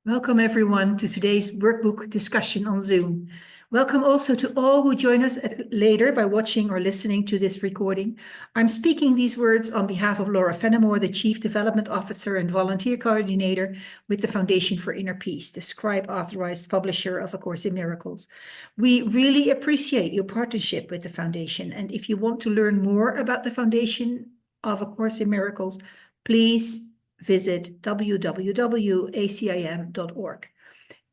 Welcome everyone to today's workbook discussion on Zoom. Welcome also to all who join us later by watching or listening to this recording. I'm speaking these words on behalf of Laura Fenimore, the Chief Development Officer and Volunteer Coordinator with the Foundation for Inner Peace, the scribe authorized publisher of A Course in Miracles. We really appreciate your partnership with the Foundation, and if you want to learn more about the Foundation of A Course in Miracles, please visit www.acim.org.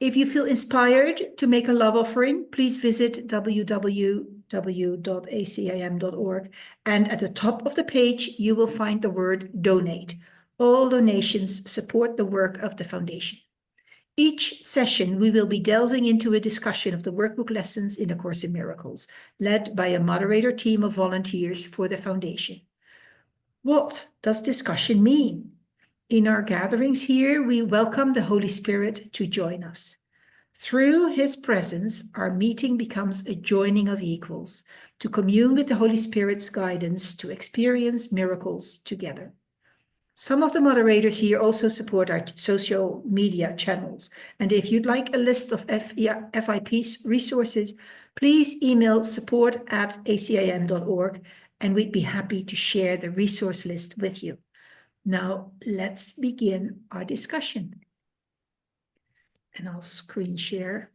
If you feel inspired to make a love offering, please visit www.acim.org. And at the top of the page, you will find the word donate. All donations support the work of the Foundation. Each session, we will be delving into a discussion of the workbook lessons in A Course in Miracles, led by a moderator team of volunteers for the Foundation. What does discussion mean? In our gatherings here, we welcome the Holy Spirit to join us. Through his presence, our meeting becomes a joining of equals, to commune with the Holy Spirit's guidance to experience miracles together. Some of the moderators here also support our social media channels, and if you'd like a list of FIP's resources, please email support@acim.org, and we'd be happy to share the resource list with you. Now, let's begin our discussion. And I'll screen share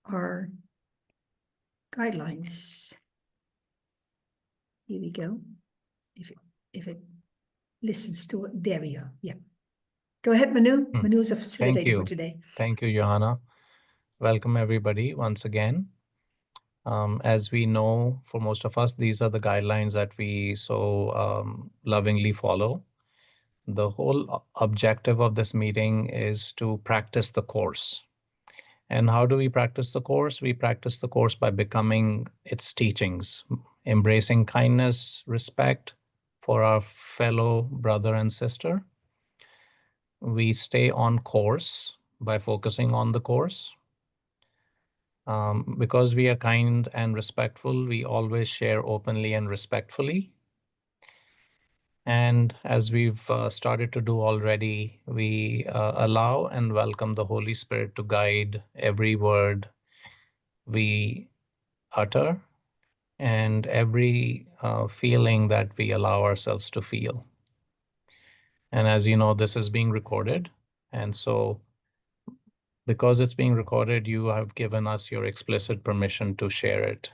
our guidelines. Here we go. If it listens to it, there we go. Yeah. Go ahead, Manu. Manu is a facilitator for today. Thank you, Johanna. Welcome, everybody, once again. As we know, for most of us, these are the guidelines that we so lovingly follow. The whole objective of this meeting is to practice the course. And how do we practice the course? We practice the course by becoming its teachings, embracing kindness, respect for our fellow brother and sister. We stay on course by focusing on the course. Because we are kind and respectful, we always share openly and respectfully. And as we've started to do already, we allow and welcome the Holy Spirit to guide every word we utter and every feeling that we allow ourselves to feel. And as you know, this is being recorded. And so because it's being recorded, you have given us your explicit permission to share it.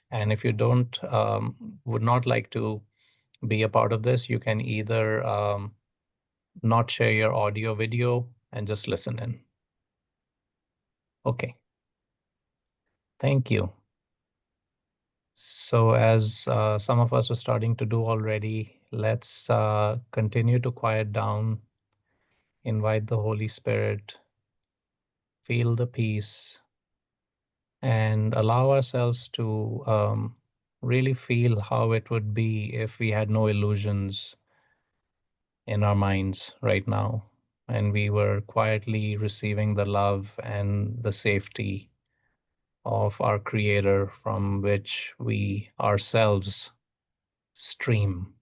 And if you would not like to be a part of this, you can either not share your audio video and just listen in. Okay. Thank you. So as some of us are starting to do already, let's continue to quiet down, invite the Holy Spirit, feel the peace, and allow ourselves to really feel how it would be if we had no illusions in our minds right now, and we were quietly receiving the love and the safety of our Creator from which we ourselves stream.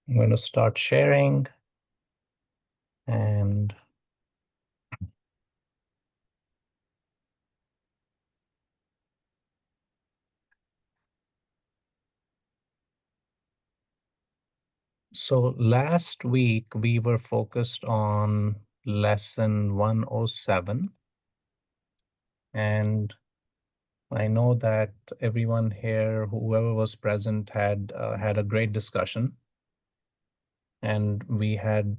I'm going to start sharing, and so last week we were focused on lesson 107, and I know that everyone here, whoever was present, had a great discussion, and we had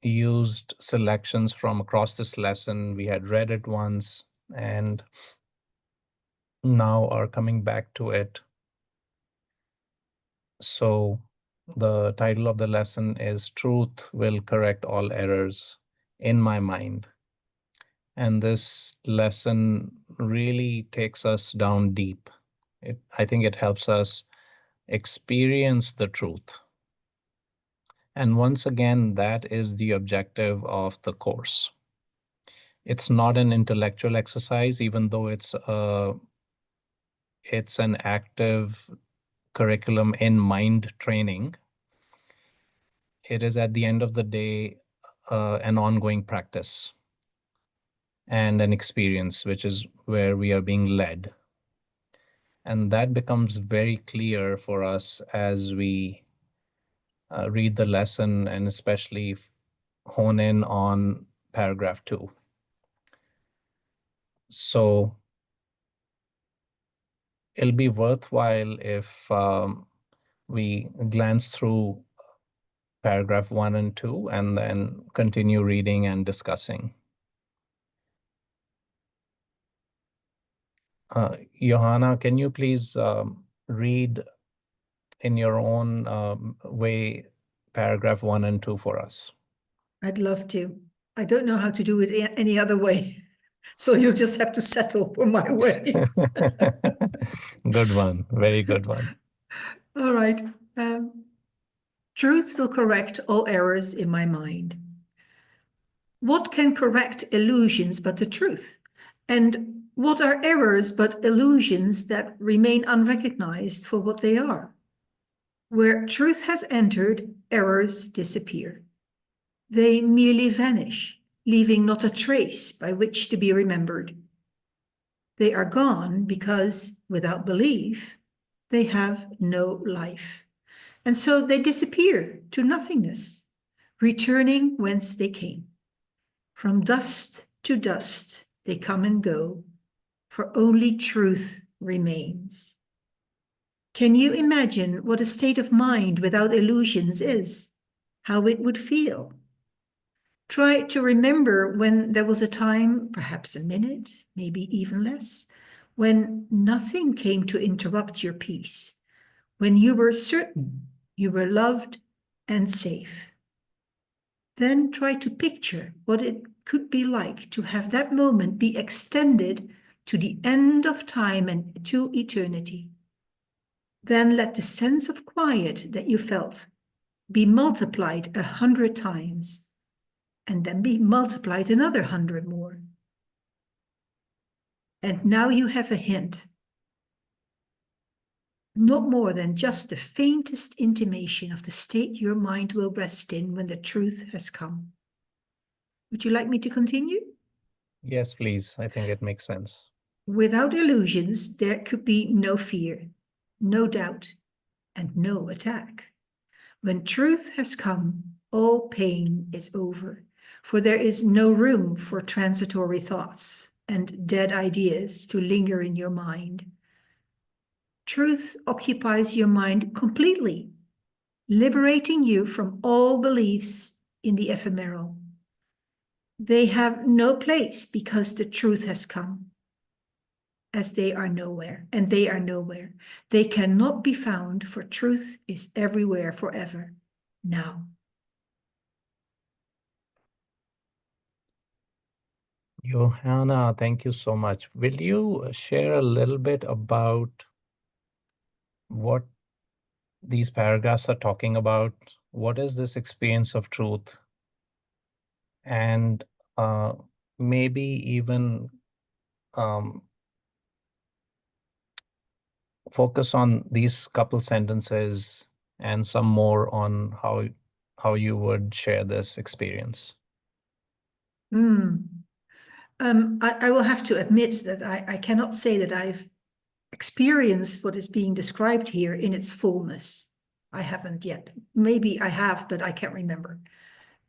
used selections from across this lesson. We had read it once and now are coming back to it. So the title of the lesson is Truth Will Correct All Errors in My Mind. And this lesson really takes us down deep. I think it helps us experience the truth. And once again, that is the objective of the course. It's not an intellectual exercise, even though it's a it's an active curriculum in mind training. It is at the end of the day an ongoing practice and an experience, which is where we are being led. And that becomes very clear for us as we read the lesson and especially hone in on paragraph 2. So it'll be worthwhile if we glance through paragraph 1 and 2 and then continue reading and discussing. Johanna, can you please read in your own way paragraph 1 and 2 for us? I'd love to. I don't know how to do it any other way. So you'll just have to settle for my way. Good one. Very good one. All right. Truth will correct all errors in my mind. What can correct illusions but the truth? And what are errors but illusions that remain unrecognized for what they are? Where truth has entered, errors disappear. They merely vanish, leaving not a trace by which to be remembered. They are gone because, without belief, they have no life. And so they disappear to nothingness, returning whence they came. From dust to dust they come and go, for only truth remains. Can you imagine what a state of mind without illusions is? How it would feel? Try to remember when there was a time, perhaps a minute, maybe even less, when nothing came to interrupt your peace, when you were certain you were loved and safe. Then try to picture what it could be like to have that moment be extended to the end of time and to eternity. Then let the sense of quiet that you felt be multiplied 100 times, and then be multiplied another 100 more. And now you have a hint. Not more than just the faintest intimation of the state your mind will rest in when the truth has come. Would you like me to continue? Yes, please. I think it makes sense. Without illusions, there could be no fear, no doubt, and no attack. When truth has come, all pain is over, for there is no room for transitory thoughts and dead ideas to linger in your mind. Truth occupies your mind completely, liberating you from all beliefs in the ephemeral. They have no place because the truth has come, as they are nowhere, and they are nowhere. They cannot be found, for truth is everywhere forever, now. Johanna, thank you so much. Will you share a little bit about what these paragraphs are talking about? What is this experience of truth? And maybe even focus on these couple sentences and some more on how you would share this experience. I will have to admit that I cannot say that I've experienced what is being described here in its fullness. I haven't yet. Maybe I have, but I can't remember.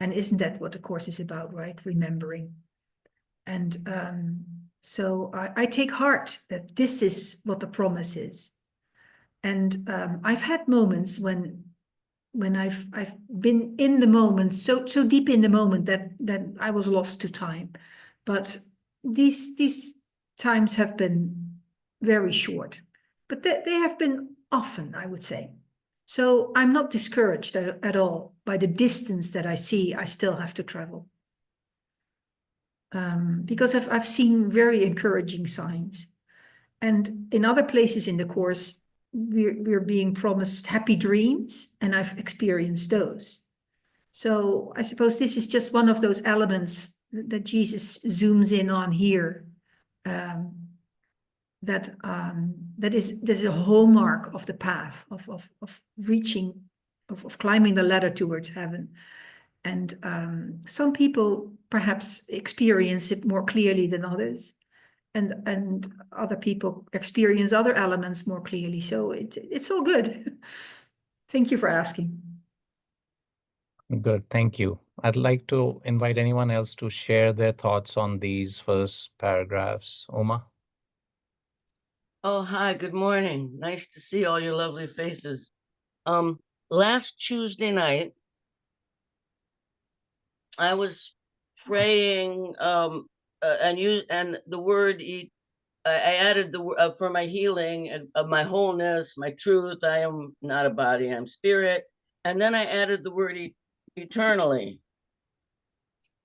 And isn't that what the course is about, right? Remembering. And so I take heart that this is what the promise is. And I've had moments when I've been in the moment, so deep in the moment that I was lost to time. But these times have been very short, but they have been often, I would say. So I'm not discouraged at all by the distance that I see I still have to travel. Because I've seen very encouraging signs. And in other places in the course, we're being promised happy dreams, and I've experienced those. So I suppose this is just one of those elements that Jesus zooms in on here. that is a hallmark of the path of reaching, of climbing the ladder towards heaven. And some people perhaps experience it more clearly than others, and other people experience other elements more clearly. So it's all good. Thank you for asking. Good, thank you. I'd like to invite anyone else to share their thoughts on these first paragraphs. Uma? Oh, hi, good morning. Nice to see all your lovely faces. Last Tuesday night, I was praying, and the word, I added the for my healing and of my wholeness, my truth. I am not a body, I'm spirit. And then I added the word eternally.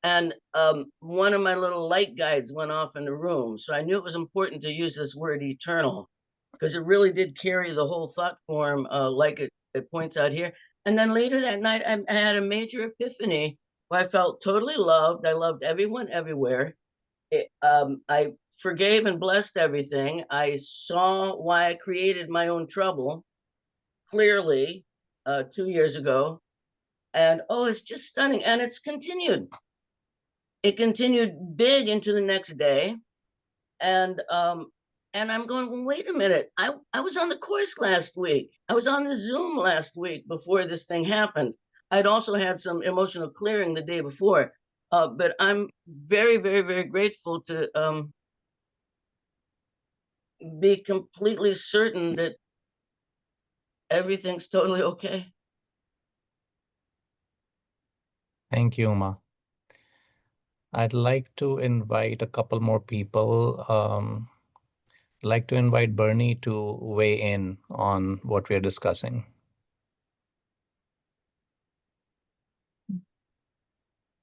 And one of my little light guides went off in the room. So I knew it was important to use this word eternal, because it really did carry the whole thought form, like it points out here. And then later that night, I had a major epiphany where I felt totally loved. I loved everyone everywhere. I forgave and blessed everything. I saw why I created my own trouble clearly 2 years ago. And oh, it's just stunning. And it's continued. It continued big into the next day. And I'm going, well, wait a minute. I was on the course last week. I was on the Zoom last week before this thing happened. I'd also had some emotional clearing the day before. But I'm very, very, very grateful to be completely certain that everything's totally okay. Thank you, Uma. I'd like to invite a couple more people. I'd like to invite Bernie to weigh in on what we're discussing.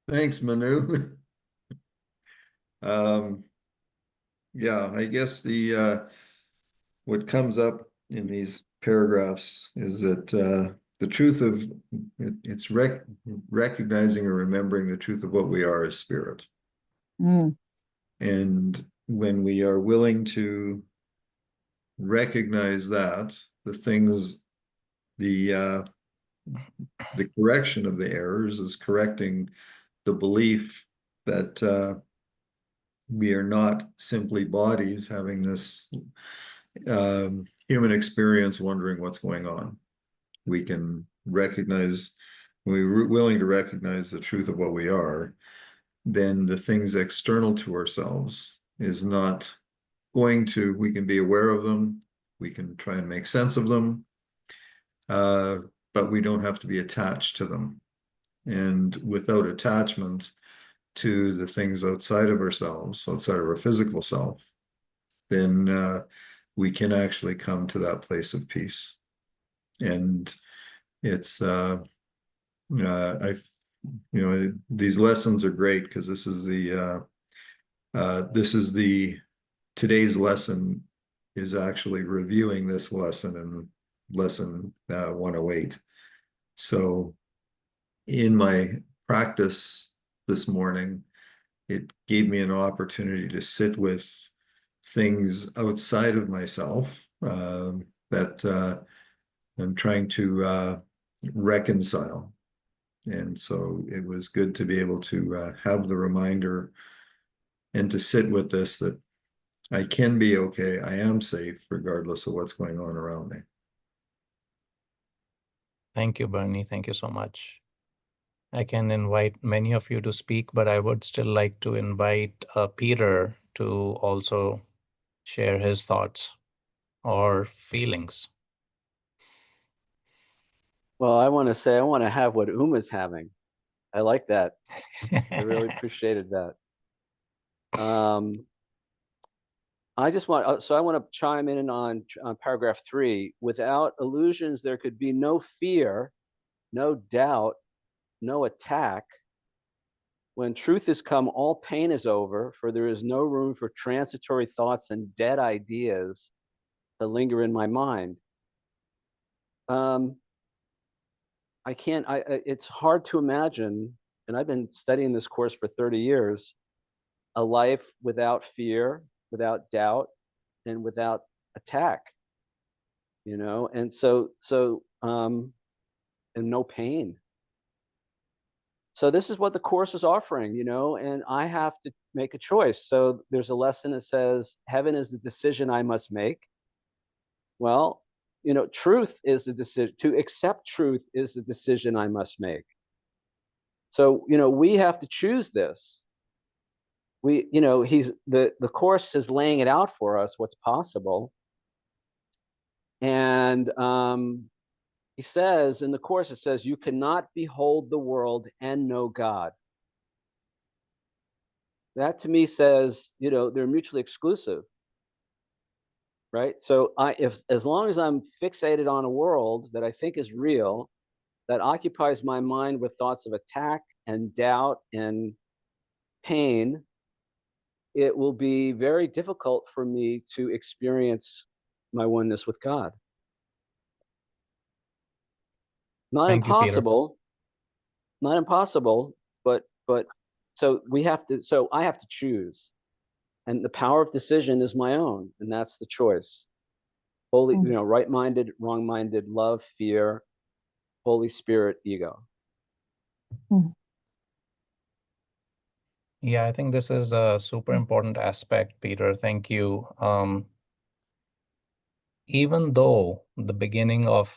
Thanks, Manu. Yeah, I guess the what comes up in these paragraphs is that the truth of it's recognizing or remembering the truth of what we are as spirit. And when we are willing to recognize that, the things, the correction of the errors is correcting the belief that we are not simply bodies having this human experience wondering what's going on. We can recognize, when we're willing to recognize the truth of what we are, then the things external to ourselves is not going to, we can be aware of them, we can try and make sense of them, but we don't have to be attached to them. And without attachment to the things outside of ourselves, outside of our physical self, then we can actually come to that place of peace. And it's these lessons are great because this is today's lesson is actually reviewing this lesson in lesson 108. So in my practice this morning, it gave me an opportunity to sit with things outside of myself that I'm trying to reconcile. And so it was good to be able to have the reminder and to sit with this, that I can be okay, I am safe regardless of what's going on around me. Thank you, Bernie. Thank you so much. I can invite many of you to speak, but I would still like to invite Peter to also share his thoughts or feelings. Well, I want to say I want to have what Uma's having. I like that. I really appreciated that. I just want, so I want to chime in on paragraph 3. Without illusions, there could be no fear, no doubt, no attack. When truth has come, all pain is over, for there is no room for transitory thoughts and dead ideas that linger in my mind. It's hard to imagine, and I've been studying this course for 30 years, a life without fear, without doubt, and without attack, you know, and and no pain. So this is what the course is offering, you know, and I have to make a choice. So there's a lesson that says heaven is the decision I must make. Well, you know, truth is the decision. To accept truth is the decision I must make. So, you know, we have to choose this. We, you know, the course is laying it out for us, what's possible. And he says in the course, it says, you cannot behold the world and know God. That to me says, you know, they're mutually exclusive, right? So as long as I'm fixated on a world that I think is real, that occupies my mind with thoughts of attack and doubt and pain, it will be very difficult for me to experience my oneness with God. Not Thank you, Peter. impossible, not impossible, but so I have to choose. And the power of decision is my own, and that's the choice. Holy, you know, right-minded, wrong-minded, love, fear, Holy Spirit, ego. Yeah, I think this is a super important aspect, Peter. Thank you. Even though the beginning of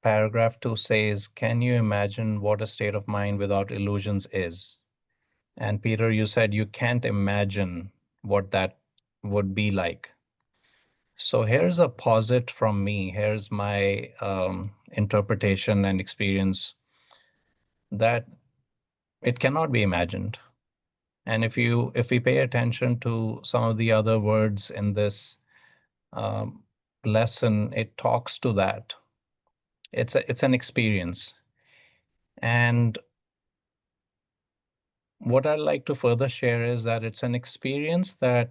paragraph 2 says, can you imagine what a state of mind without illusions is? And Peter, you said you can't imagine what that would be like. So here's a posit from me. Here's my interpretation and experience that it cannot be imagined. And if we pay attention to some of the other words in this lesson, it talks to that. It's an experience. And what I'd like to further share is that it's an experience that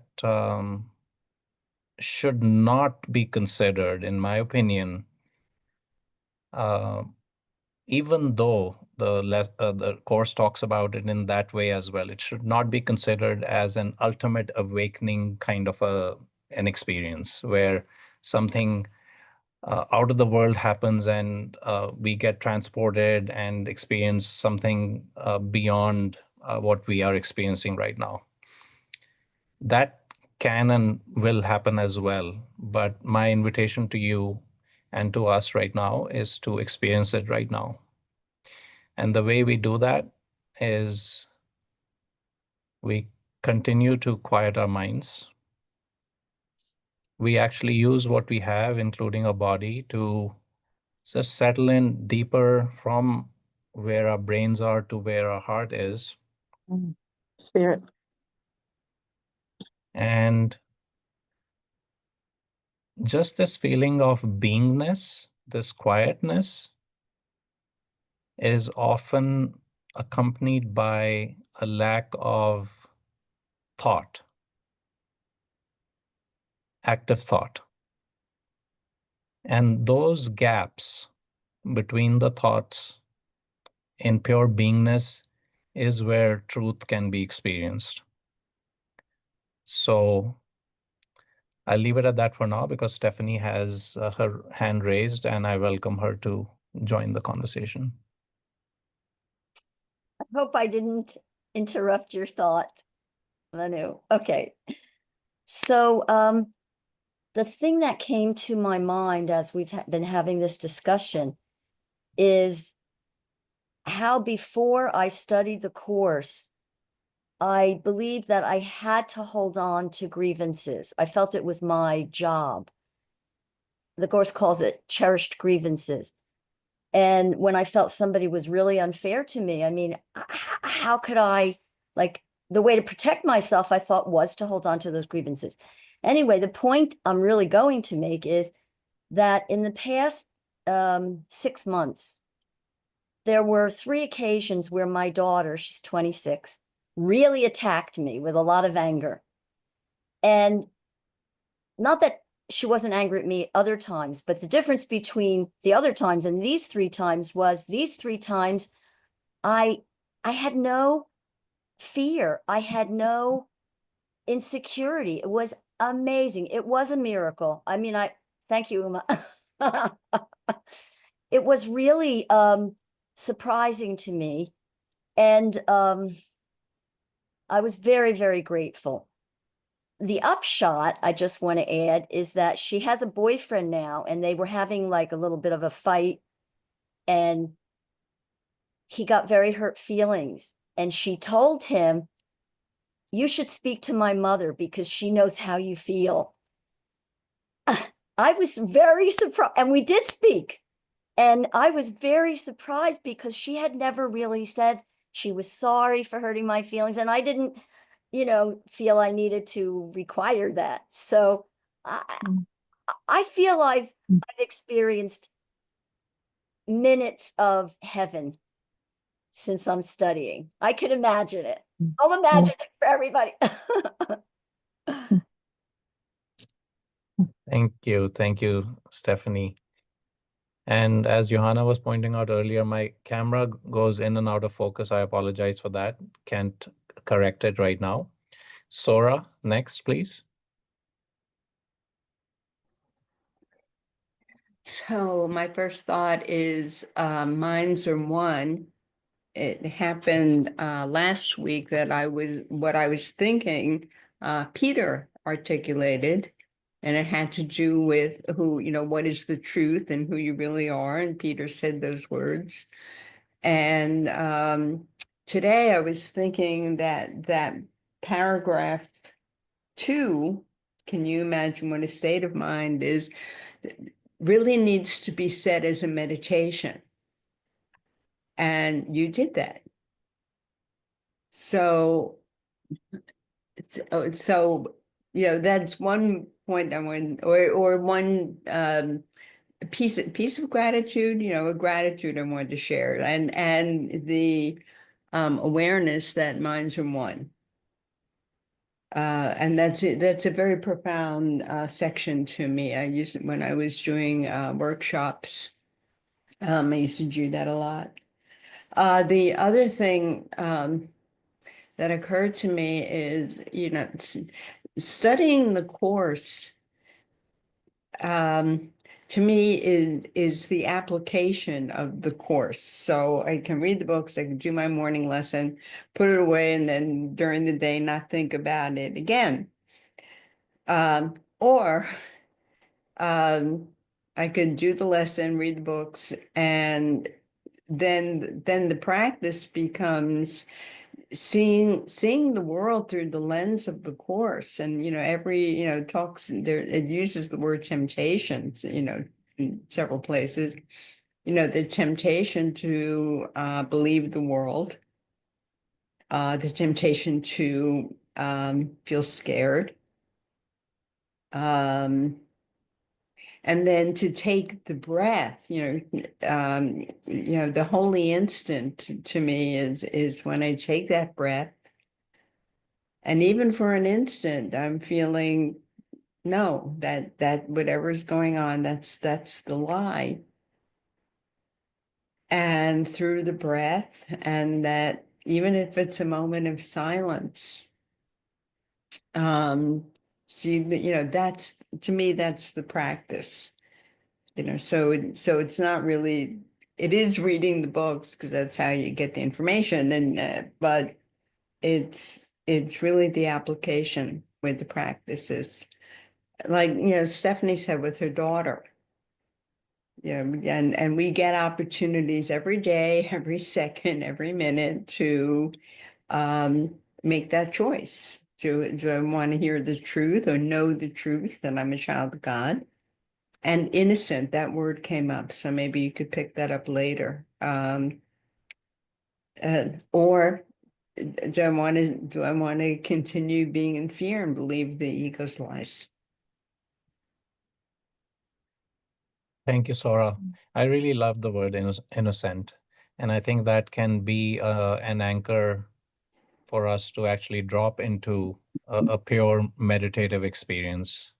should not be considered, in my opinion, even though the course talks about it in that way as well. It should not be considered as an ultimate awakening kind of an experience where something out of the world happens and we get transported and experience something beyond what we are experiencing right now. That can and will happen as well. But my invitation to you and to us right now is to experience it right now. And the way we do that is we continue to quiet our minds. We actually use what we have, including our body, to just settle in deeper from where our brains are to where our heart is. Spirit. And just this feeling of beingness, this quietness, is often accompanied by a lack of thought, active thought. And those gaps between the thoughts in pure beingness is where truth can be experienced. So I'll leave it at that for now because Stephanie has her hand raised and I welcome her to join the conversation. I hope I didn't interrupt your thought, Manu. Okay. So the thing that came to my mind as we've been having this discussion is how before I studied the course, I believed that I had to hold on to grievances. I felt it was my job. The course calls it cherished grievances. And when I felt somebody was really unfair to me, I mean, how could I, like, the way to protect myself, I thought, was to hold on to those grievances. Anyway, the point I'm really going to make is that in the past 6 months, there were 3 occasions where my daughter, she's 26, really attacked me with a lot of anger. And not that she wasn't angry at me other times, but the difference between the other times and these 3 times was these 3 times I had no fear. I had no insecurity. It was amazing. It was a miracle. I mean, thank you, Uma. It was really surprising to me. And I was very, very grateful. The upshot, I just want to add, is that she has a boyfriend now, and they were having like a little bit of a fight, and he got very hurt feelings. And she told him, "You should speak to my mother because she knows how you feel." I was very surprised, and we did speak. And I was very surprised because she had never really said she was sorry for hurting my feelings. And I didn't, feel I needed to require that. So I feel I've experienced minutes of heaven since I'm studying. I could imagine it. I'll imagine it for everybody. Thank you, Stephanie. And as Johanna was pointing out earlier, my camera goes in and out of focus. I apologize for that. Can't correct it right now. Sora, next, please. So my first thought is minds are one. It happened last week that what I was thinking, Peter articulated, and it had to do with what is the truth and who you really are. And Peter said those words. And today I was thinking that paragraph 2, can you imagine what a state of mind is, really needs to be said as a meditation. And you did that. So that's one point I want, or one piece of gratitude, a gratitude I wanted to share, and the awareness that minds are one. And that's it. That's a very profound section to me. I used it when I was doing workshops. I used to do that a lot. The other thing that occurred to me is, studying the course to me is the application of the course. So I can read the books, I can do my morning lesson, put it away, and then during the day not think about it again. Or I could do the lesson, read the books, and then the practice becomes seeing the world through the lens of the course. And every talks there, it uses the word temptation, in several places, the temptation to believe the world, the temptation to feel scared, and then to take the breath, the holy instant to me is when I take that breath. And even for an instant, I'm feeling, no, that whatever's going on, that's the lie. And through the breath, and that even if it's a moment of silence, that's, to me, that's the practice. So it's not really, it is reading the books because that's how you get the information, and but it's really the application with the practices. Like, Stephanie said with her daughter, and we get opportunities every day, every second, every minute to make that choice. Do I want to hear the truth or know the truth that I'm a child of God? And innocent, that word came up, so maybe you could pick that up later. Or do I want to continue being in fear and believe the ego's lies? Thank you, Sora. I really love the word innocent. And I think that can be an anchor for us to actually drop into a pure meditative experience.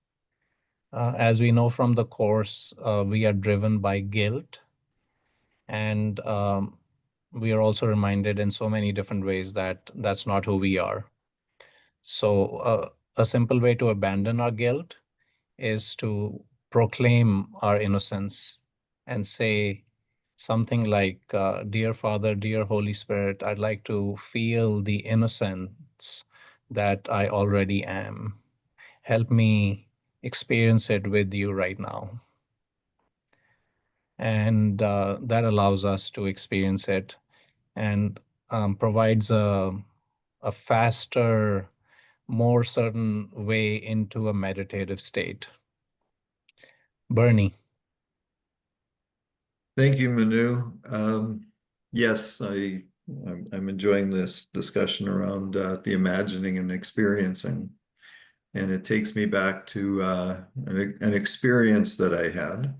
As we know from the course, we are driven by guilt. And we are also reminded in so many different ways that that's not who we are. So a simple way to abandon our guilt is to proclaim our innocence and say something like, Dear Father, dear Holy Spirit, I'd like to feel the innocence that I already am. Help me experience it with you right now. And that allows us to experience it and provides a faster, more certain way into a meditative state. Bernie. Thank you, Manu. Yes, I'm enjoying this discussion around the imagining and experiencing. And it takes me back to an experience that I had.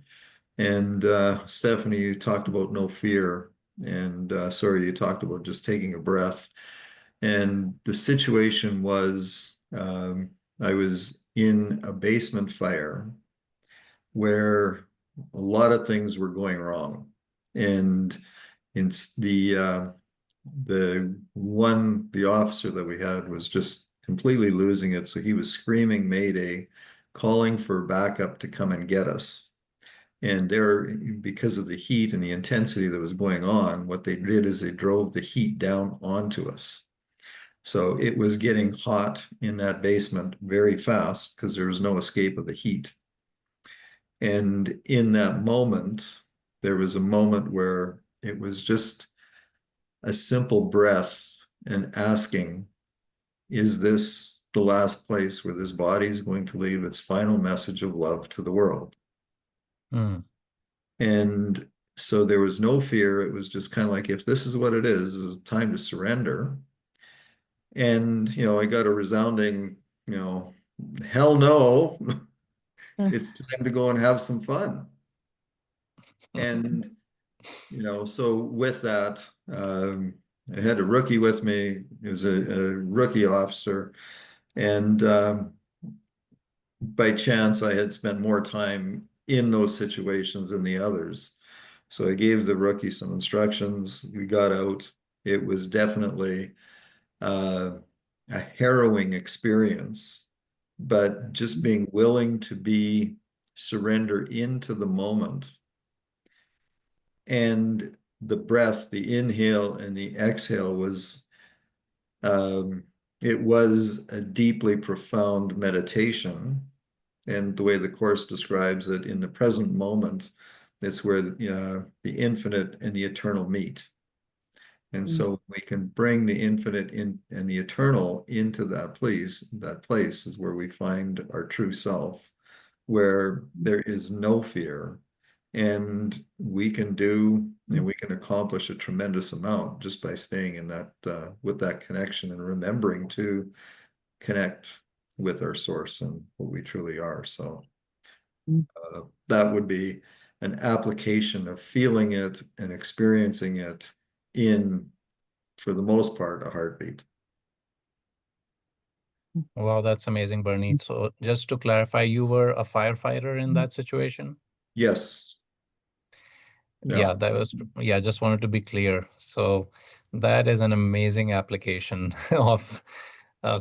And Stephanie, you talked about no fear. And sorry, you talked about just taking a breath. And the situation was I was in a basement fire where a lot of things were going wrong. And in the officer that we had was just completely losing it. So he was screaming Mayday, calling for backup to come and get us. And because of the heat and the intensity that was going on, what they did is they drove the heat down onto us. So it was getting hot in that basement very fast because there was no escape of the heat. And in that moment, there was a moment where it was just a simple breath and asking, is this the last place where this body is going to leave its final message of love to the world? Mm. And so there was no fear. It was just kind of like, if this is what it is time to surrender. And, I got a resounding, hell no, it's time to go and have some fun. And, so with that, I had a rookie with me. He was a rookie officer. And by chance, I had spent more time in those situations than the others. So I gave the rookie some instructions. We got out. It was definitely a harrowing experience, but just being willing to surrender into the moment. And the breath, the inhale and the exhale it was a deeply profound meditation. And the way the Course describes it, in the present moment, it's where the infinite and the eternal meet. And so we can bring the infinite and the eternal into that place. That place is where we find our true self, where there is no fear. And we can accomplish a tremendous amount just by staying in that, with that connection and remembering to connect with our source and what we truly are. So that would be an application of feeling it and experiencing it in, for the most part, a heartbeat. Wow, that's amazing, Bernie. So just to clarify, you were a firefighter in that situation? Yes. Yeah, just wanted to be clear. So that is an amazing application of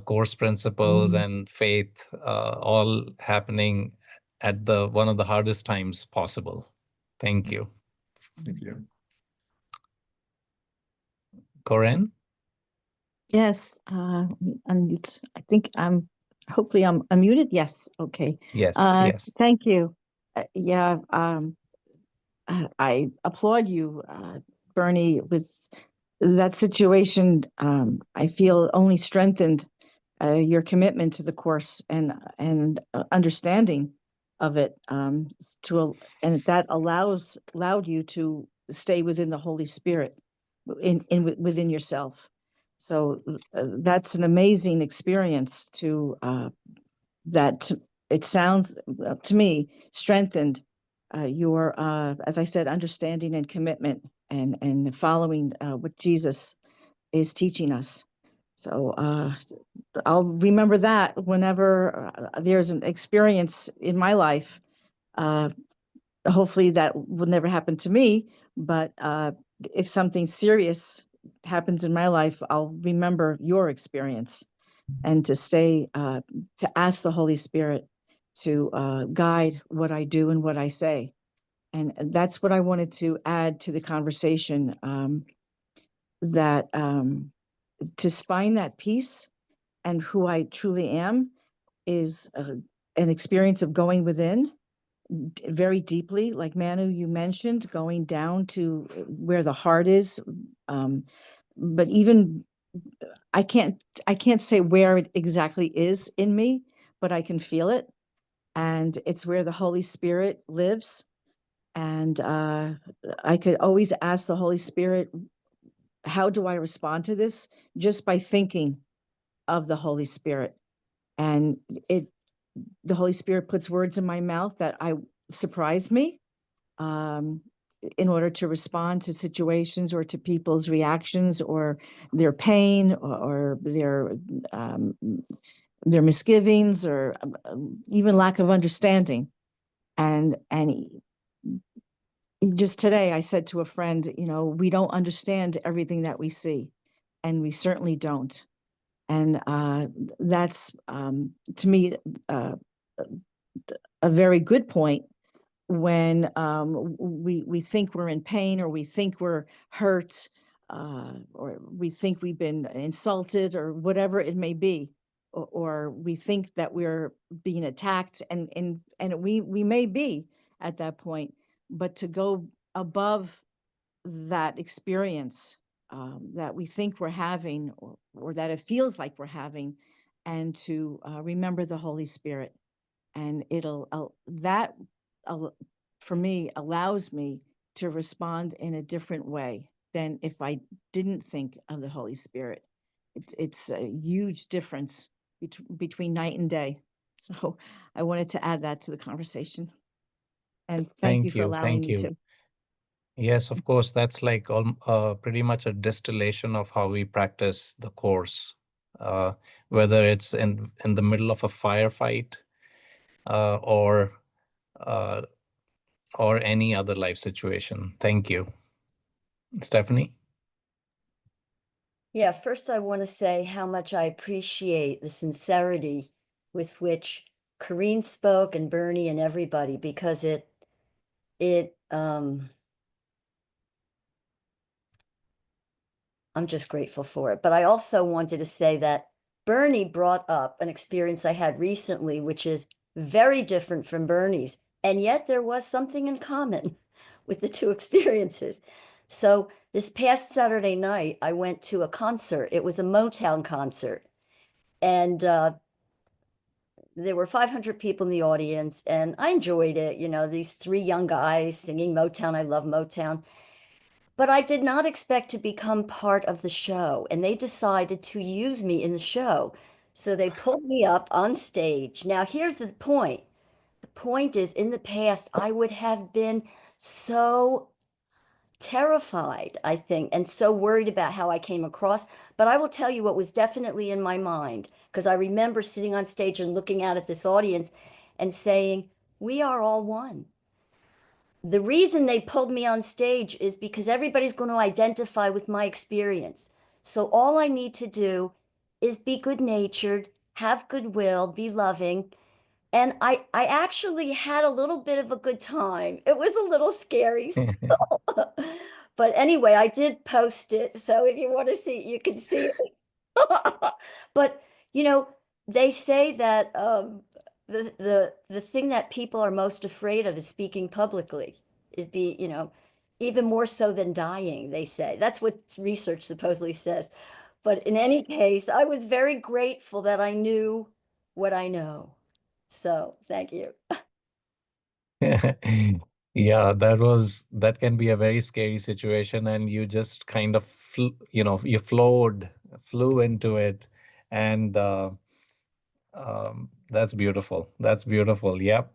Course principles and faith, all happening at one of the hardest times possible. Thank you. Thank you. Corinne? Yes, and I think hopefully I'm unmuted. Yes, okay. Yes, yes. Thank you. Yeah, I applaud you, Bernie, with that situation. I feel only strengthened your commitment to the Course and understanding of it, and that allowed you to stay within the Holy Spirit within yourself. So that's an amazing experience that it sounds to me strengthened your, as I said, understanding and commitment and following what Jesus is teaching us. So I'll remember that whenever there's an experience in my life. Hopefully that will never happen to me, but if something serious happens in my life, I'll remember your experience. and to stay, to ask the Holy Spirit to guide what I do and what I say. And that's what I wanted to add to the conversation, that to find that peace and who I truly am is an experience of going within very deeply, like Manu, you mentioned, going down to where the heart is. But even I can't say where it exactly is in me, but I can feel it. And it's where the Holy Spirit lives. And I could always ask the Holy Spirit, how do I respond to this? Just by thinking of the Holy Spirit. And the Holy Spirit puts words in my mouth that surprised me, in order to respond to situations or to people's reactions or their pain or their misgivings or even lack of understanding. And just today I said to a friend, we don't understand everything that we see, and we certainly don't. And that's, to me, a very good point when we think we're in pain, or we think we're hurt, or we think we've been insulted, or whatever it may be, or we think that we're being attacked, and we may be at that point, but to go above that experience that we think we're having, or that it feels like we're having, and to remember the Holy Spirit. And that for me allows me to respond in a different way than if I didn't think of the Holy Spirit. It's a huge difference between night and day. So I wanted to add that to the conversation. And thank you for allowing me to. Yes, of course, that's like pretty much a distillation of how we practice the course, whether it's in the middle of a firefight, or any other life situation. Thank you. Stephanie? Yeah, first I want to say how much I appreciate the sincerity with which Corrine spoke, and Bernie, and everybody, because I'm just grateful for it. But I also wanted to say that Bernie brought up an experience I had recently, which is very different from Bernie's. And yet there was something in common with the two experiences. So this past Saturday night, I went to a concert. It was a Motown concert. And there were 500 people in the audience, and I enjoyed it. These three young guys singing Motown. I love Motown. But I did not expect to become part of the show, and they decided to use me in the show. So they pulled me up on stage. Now, here's the point. The point is, in the past, I would have been so terrified, I think, and so worried about how I came across. But I will tell you what was definitely in my mind, because I remember sitting on stage and looking out at this audience and saying, we are all one. The reason they pulled me on stage is because everybody's going to identify with my experience. So all I need to do is be good-natured, have goodwill, be loving. And I actually had a little bit of a good time. It was a little scary still. But anyway, I did post it. So if you want to see it, you can see it. But, they say that the thing that people are most afraid of is speaking publicly, is even more so than dying, they say. That's what research supposedly says. But in any case, I was very grateful that I knew what I know. So thank you. Yeah, that can be a very scary situation, and you just kind of you flew into it, and that's beautiful. That's beautiful. Yep.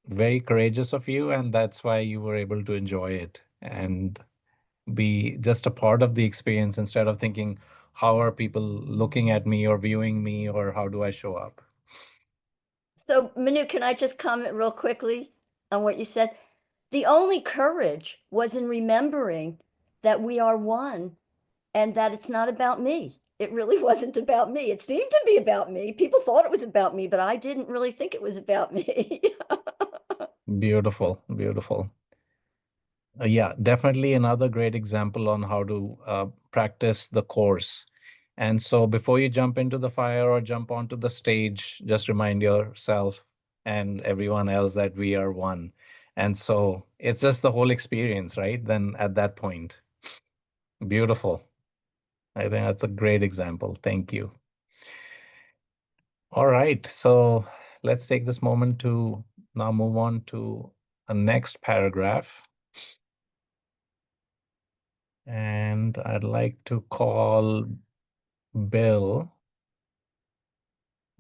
Very courageous of you, and that's why you were able to enjoy it and be just a part of the experience instead of thinking, how are people looking at me or viewing me, or how do I show up? So Manu, can I just comment real quickly on what you said? The only courage was in remembering that we are one and that it's not about me. it really wasn't about me. It seemed to be about me. People thought it was about me, but I didn't really think it was about me. Beautiful, beautiful. Yeah, definitely another great example on how to practice the course. And so before you jump into the fire or jump onto the stage, just remind yourself and everyone else that we are one. And so it's just the whole experience, right? Then at that point, beautiful. I think that's a great example. Thank you. All right, so let's take this moment to now move on to a next paragraph. And I'd like to call Bill.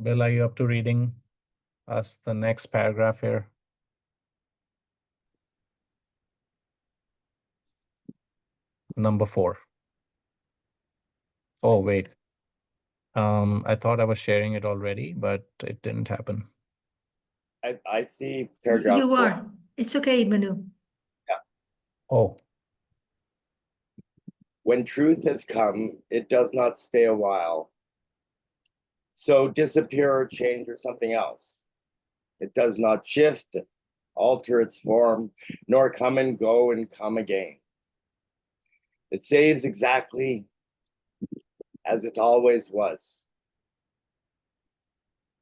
Bill, are you up to reading us the next paragraph here? Number 4. Oh, wait. I thought I was sharing it already, but it didn't happen. I see paragraph You 4. are. It's okay, Manu. Oh, When truth has come, it does not stay a while. So disappear or change or something else. It does not shift, alter its form, nor come and go and come again. It stays exactly as it always was.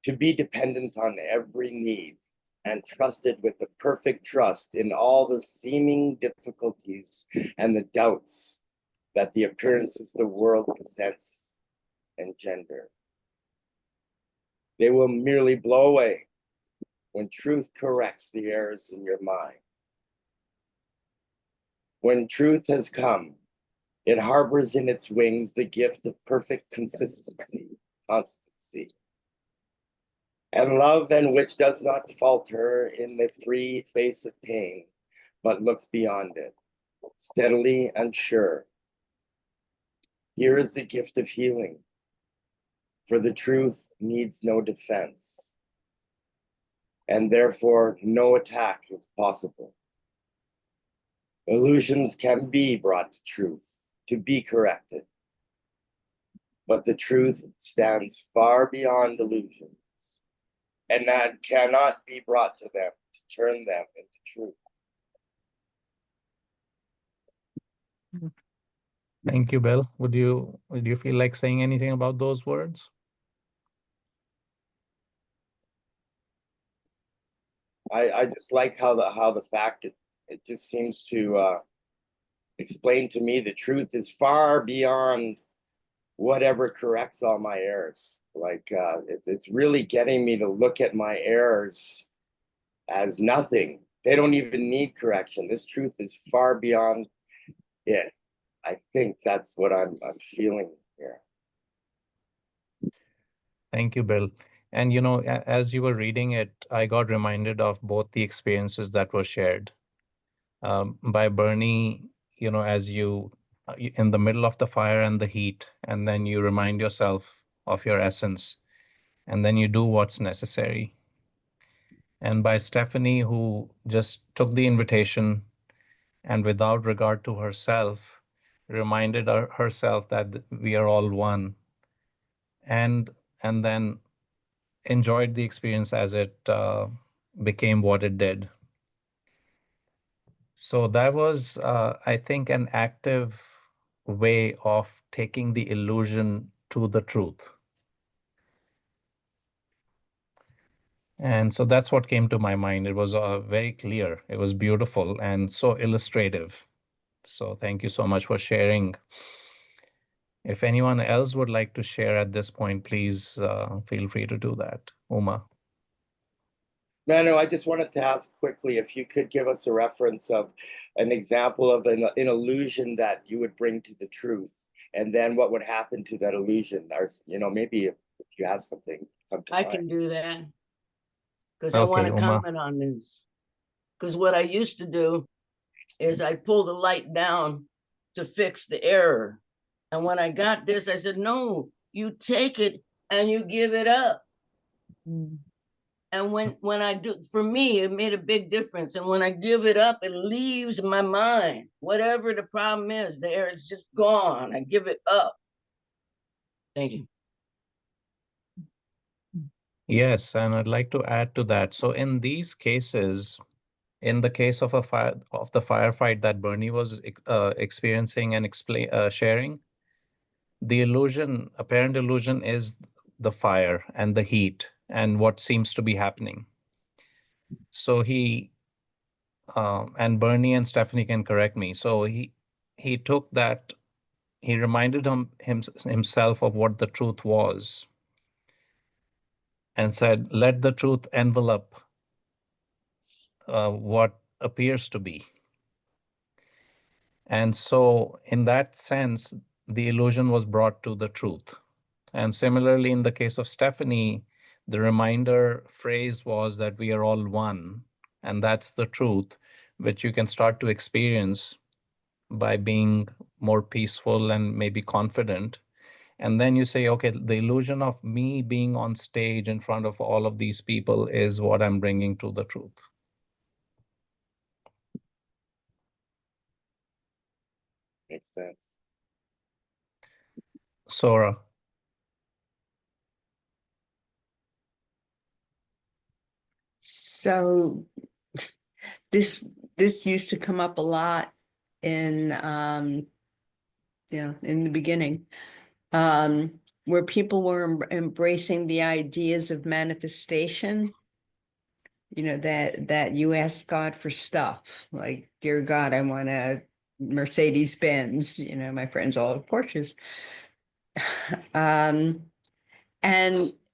To be dependent on every need and trusted with the perfect trust in all the seeming difficulties and the doubts that the appearances the world presents engender. They will merely blow away when truth corrects the errors in your mind. When truth has come, it harbors in its wings the gift of perfect constancy, and love, and which does not falter in the free face of pain, but looks beyond it, steadily and sure. Here is the gift of healing, for the truth needs no defense, and therefore no attack is possible. Illusions can be brought to truth, to be corrected, but the truth stands far beyond illusions, and that cannot be brought to them to turn them into truth. thank you, Bill. Would you feel like saying anything about those words? I just like how the fact it just seems to explain to me the truth is far beyond whatever corrects all my errors. Like it's really getting me to look at my errors as nothing. They don't even need correction. This truth is far beyond it. I think that's what I'm feeling here. Thank you, Bill. And as you were reading it, I got reminded of both the experiences that were shared by Bernie, as you in the middle of the fire and the heat, and then you remind yourself of your essence, and then you do what's necessary. And by Stephanie, who just took the invitation and without regard to herself, reminded herself that we are all one, and then enjoyed the experience as it became what it did. So that was, I think, an active way of taking the illusion to the truth. And so that's what came to my mind. It was very clear. It was beautiful and so illustrative. So thank you so much for sharing. If anyone else would like to share at this point, please feel free to do that. Uma. Manu, I just wanted to ask quickly if you could give us a reference of an example of an illusion that you would bring to the truth, and then what would happen to that illusion. Or, maybe if you have something come to mind. I can do that because Okay, I want to Uma. comment on this. Because what I used to do is I pull the light down to fix the error. And when I got this, I said, no, you take it and you give it up. And when I do, for me, it made a big difference. And when I give it up, it leaves my mind. Whatever the problem is, the error is just gone. I give it up. Thank you. Yes, and I'd like to add to that. So in these cases, in the case of the firefight that Bernie was experiencing and sharing, the apparent illusion is the fire and the heat and what seems to be happening. So and Bernie and Stephanie can correct me. So he took that, he reminded himself of what the truth was and said, let the truth envelop what appears to be. And so in that sense, the illusion was brought to the truth. And similarly, in the case of Stephanie, the reminder phrase was that we are all one, and that's the truth, which you can start to experience by being more peaceful and maybe confident. And then you say, okay, the illusion of me being on stage in front of all of these people is what I'm bringing to the truth. Makes sense. Sora. So this used to come up a lot in in the beginning, where people were embracing the ideas of manifestation. That you ask God for stuff, like, dear God, I want a Mercedes Benz. My friends all have Porsches. And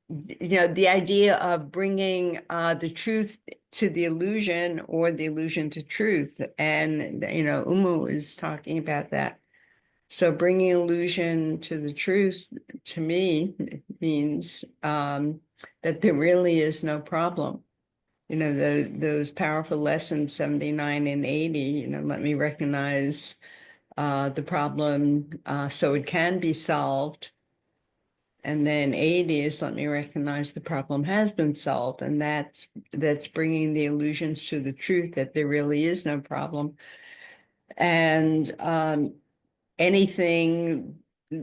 the idea of bringing the truth to the illusion, or the illusion to truth. And Umu is talking about that. So bringing illusion to the truth, to me, means that there really is no problem. Those powerful lessons 79 and 80, let me recognize the problem so it can be solved. And then 80 is, let me recognize the problem has been solved. And that's bringing the illusions to the truth, that there really is no problem. And anything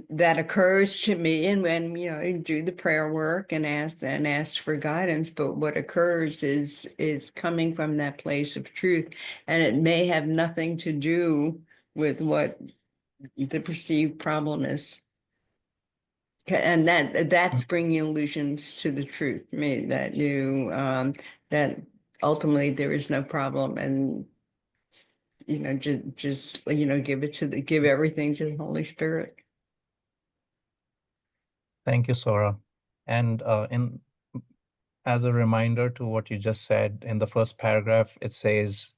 that occurs to me, and when I do the prayer work and ask for guidance, but what occurs is coming from that place of truth, and it may have nothing to do with what the perceived problem is. And that's bringing illusions to the truth. I mean, that that ultimately there is no problem, and just give everything to the Holy Spirit. Thank you, Sora. And as a reminder to what you just said, in the first paragraph, it says,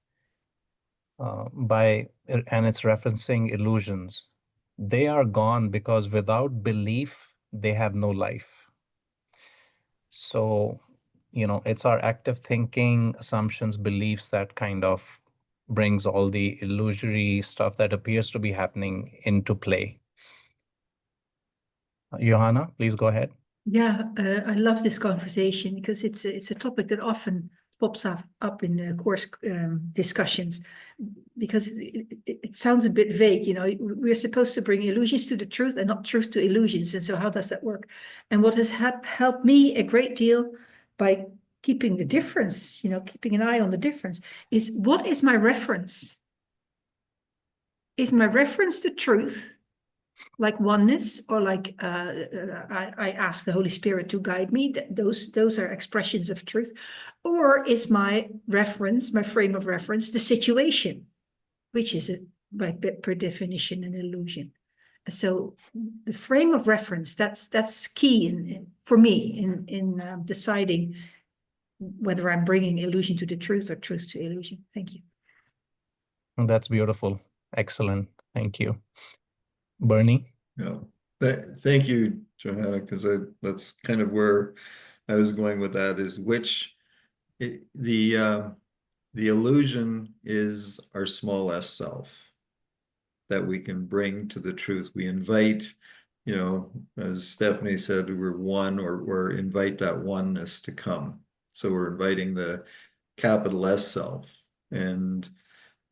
and it's referencing illusions. They are gone because without belief, they have no life. So, it's our active thinking, assumptions, beliefs that kind of brings all the illusory stuff that appears to be happening into play. Johanna, please go ahead. Yeah, I love this conversation because it's a topic that often pops up in the course discussions, because it sounds a bit vague. We're supposed to bring illusions to the truth and not truth to illusions. And so how does that work? And what has helped me a great deal by keeping the difference, keeping an eye on the difference, is what is my reference? Is my reference the truth? Like oneness, or like I ask the Holy Spirit to guide me. Those are expressions of truth. Or is my reference, my frame of reference, the situation, which is per definition an illusion. So the frame of reference, that's key for me in deciding whether I'm bringing illusion to the truth or truth to illusion. Thank you. That's beautiful. Excellent. Thank you. Bernie? Yeah, thank you, Johanna, because that's kind of where I was going with that, is the illusion is our small s self that we can bring to the truth. We invite, as Stephanie said, we're one, or invite that oneness to come. So we're inviting the capital S self. And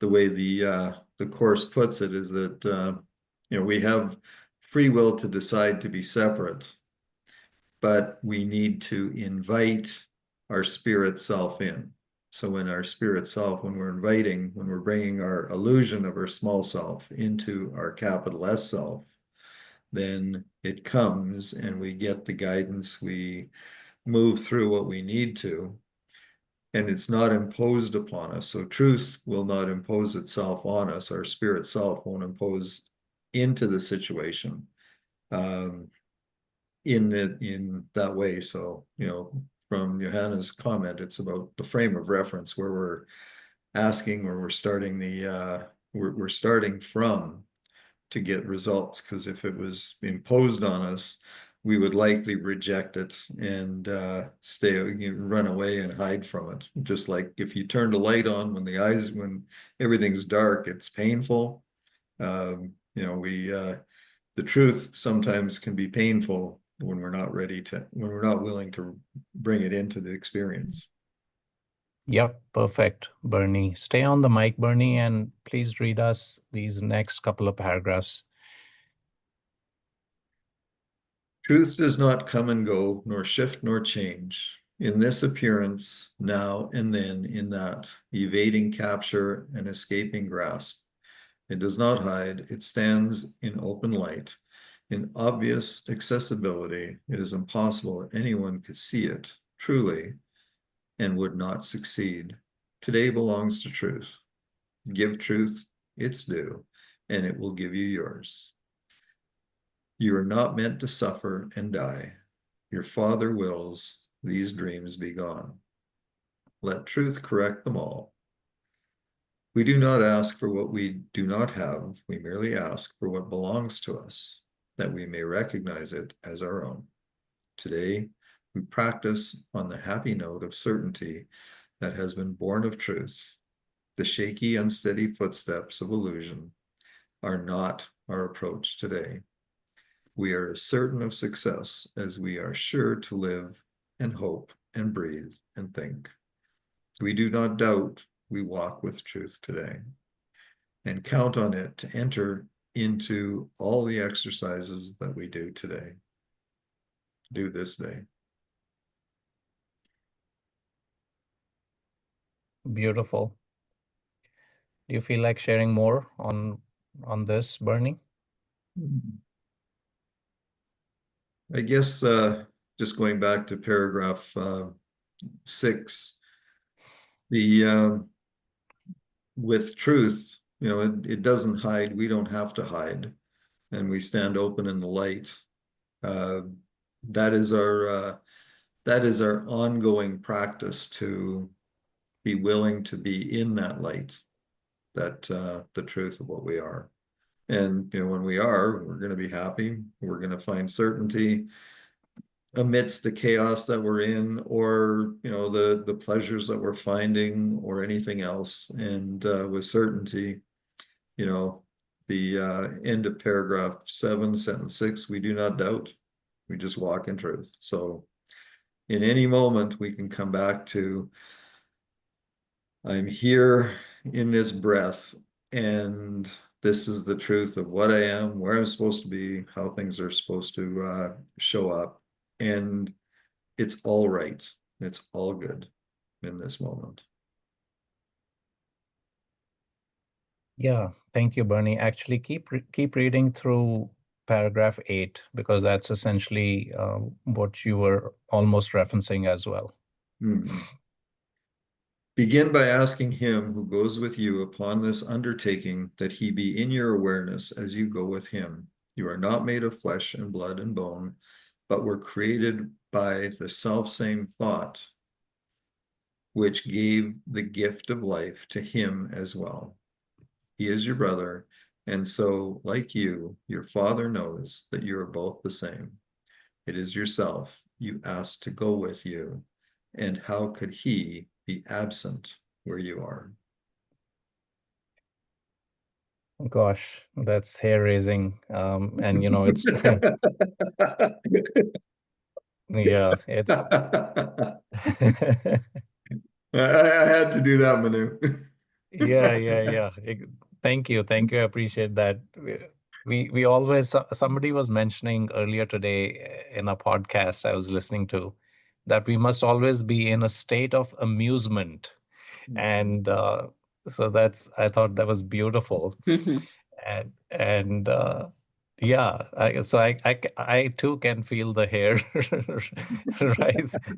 the way the Course puts it is that we have free will to decide to be separate, but we need to invite our spirit self in. So when our spirit self, when we're bringing our illusion of our small self into our capital S self, then it comes and we get the guidance, we move through what we need to, and it's not imposed upon us. So truth will not impose itself on us. Our spirit self won't impose into the situation in that way. So, from Johanna's comment, it's about the frame of reference where we're asking, where we're starting we're starting from to get results. Because if it was imposed on us, we would likely reject it and run away and hide from it. Just like if you turn the light on when everything's dark, it's painful. The truth sometimes can be painful when we're not willing to bring it into the experience. Yep, perfect, Bernie. Stay on the mic, Bernie, and please read us these next couple of paragraphs. Truth does not come and go, nor shift nor change. In this appearance, now and then in that, evading capture and escaping grasp. It does not hide, it stands in open light. In obvious accessibility, it is impossible that anyone could see it truly and would not succeed. Today belongs to truth. Give truth its due, and it will give you yours. You are not meant to suffer and die. Your Father wills these dreams be gone. Let truth correct them all. We do not ask for what we do not have. We merely ask for what belongs to us, that we may recognize it as our own. Today, we practice on the happy note of certainty that has been born of truth. The shaky, unsteady footsteps of illusion are not our approach today. We are as certain of success as we are sure to live and hope and breathe and think. We do not doubt, we walk with truth today and count on it to enter into all the exercises that we do today. Do this day. Beautiful. Do you feel like sharing more on this, Bernie? I guess just going back to paragraph 6, with truth, it doesn't hide. We don't have to hide, and we stand open in the light. That is our ongoing practice, to be willing to be in that light, that the truth of what we are. And when we are, we're going to be happy. We're going to find certainty amidst the chaos that we're in, or the pleasures that we're finding, or anything else. And with certainty, the end of paragraph 7, sentence 6, we do not doubt, we just walk in truth. So in any moment we can come back to, I'm here in this breath, and this is the truth of what I am, where I'm supposed to be, how things are supposed to show up. And it's all right. It's all good in this moment. Yeah, thank you, Bernie. Actually, keep reading through paragraph 8, because that's essentially what you were almost referencing as well. Begin by asking him who goes with you upon this undertaking that he be in your awareness as you go with him. You are not made of flesh and blood and bone, but were created by the selfsame thought, which gave the gift of life to him as well. He is your brother, and so, like you, your Father knows that you are both the same. It is yourself you asked to go with you, and how could he be absent where you are? Gosh, that's hair-raising. And it's yeah, it's I had to do that, Manu. yeah. Thank you. I appreciate that. we always, somebody was mentioning earlier today in a podcast I was listening to, that we must always be in a state of amusement. And so I thought that was beautiful. And yeah, I too can feel the hair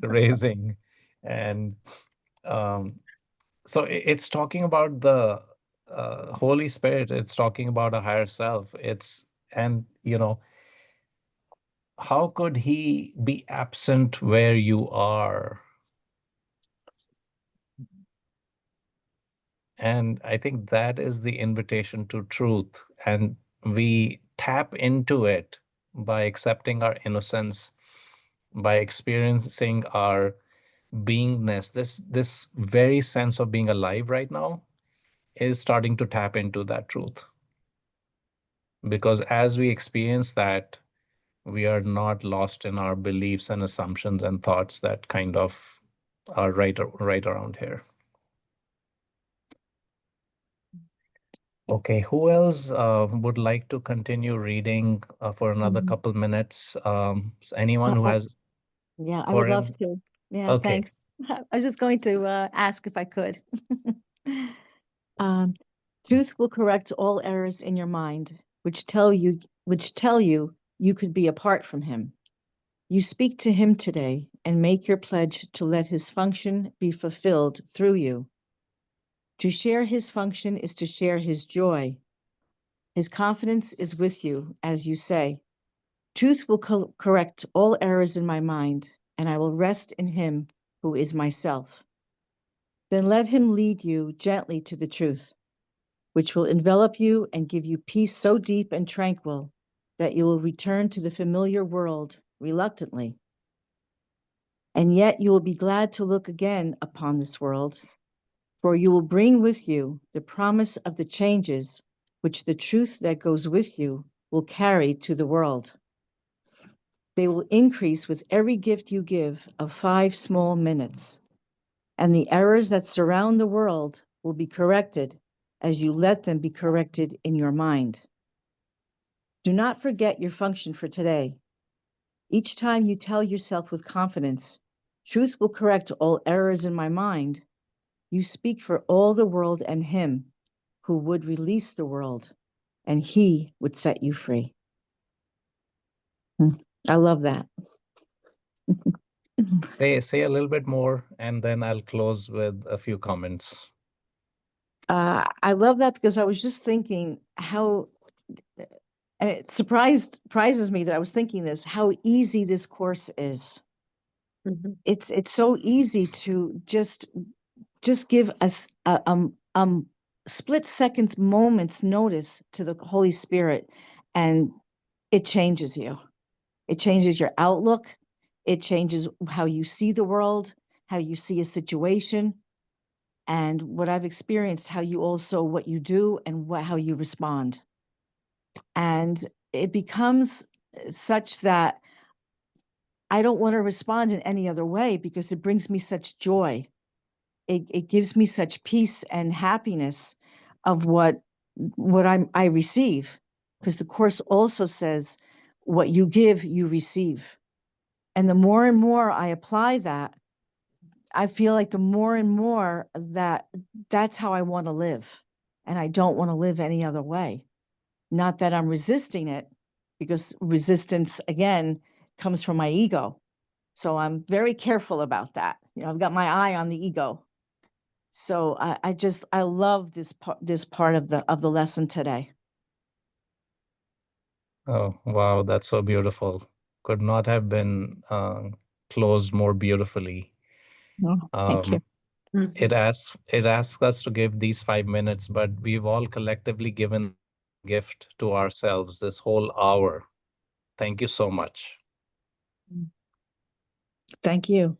raising. And so it's talking about the Holy Spirit. It's talking about a higher self. And how could he be absent where you are? And I think that is the invitation to truth. And we tap into it by accepting our innocence, by experiencing our beingness. This very sense of being alive right now is starting to tap into that truth. Because as we experience that, we are not lost in our beliefs and assumptions and thoughts that kind of are right around here. Okay, who else would like to continue reading for another couple minutes? Anyone who has, Yeah, I or would love to. Yeah, okay. thanks. I was just going to ask if I could. Um, Truth will correct all errors in your mind, which tell you you could be apart from him. You speak to him today and make your pledge to let his function be fulfilled through you. To share his function is to share his joy. His confidence is with you as you say, truth will correct all errors in my mind, and I will rest in him who is myself. Then let him lead you gently to the truth, which will envelop you and give you peace so deep and tranquil that you will return to the familiar world reluctantly. And yet you will be glad to look again upon this world, for you will bring with you the promise of the changes which the truth that goes with you will carry to the world. They will increase with every gift you give of 5 small minutes, and the errors that surround the world will be corrected as you let them be corrected in your mind. Do not forget your function for today. Each time you tell yourself with confidence, truth will correct all errors in my mind, you speak for all the world and him who would release the world, and he would set you free. I love that. Say a little bit more, and then I'll close with a few comments. I love that because I was just thinking how, and it surprises me that I was thinking this, how easy this course is. It's so easy to just give us a split second moment's notice to the Holy Spirit, and it changes you. It changes your outlook. It changes how you see the world, how you see a situation, and what I've experienced, how you also, what you do and how you respond. And it becomes such that I don't want to respond in any other way because it brings me such joy. It gives me such peace and happiness of what I receive, because the course also says what you give, you receive. And the more and more I apply that, I feel like the more and more that's how I want to live. And I don't want to live any other way. Not that I'm resisting it, because resistance, again, comes from my ego. So I'm very careful about that. I've got my eye on the ego. So I love this part of the lesson today. Oh, wow, that's so beautiful. Could not have been closed more beautifully. Thank you. It asks us to give these 5 minutes, but we've all collectively given gift to ourselves this whole hour. Thank you so much. Thank you.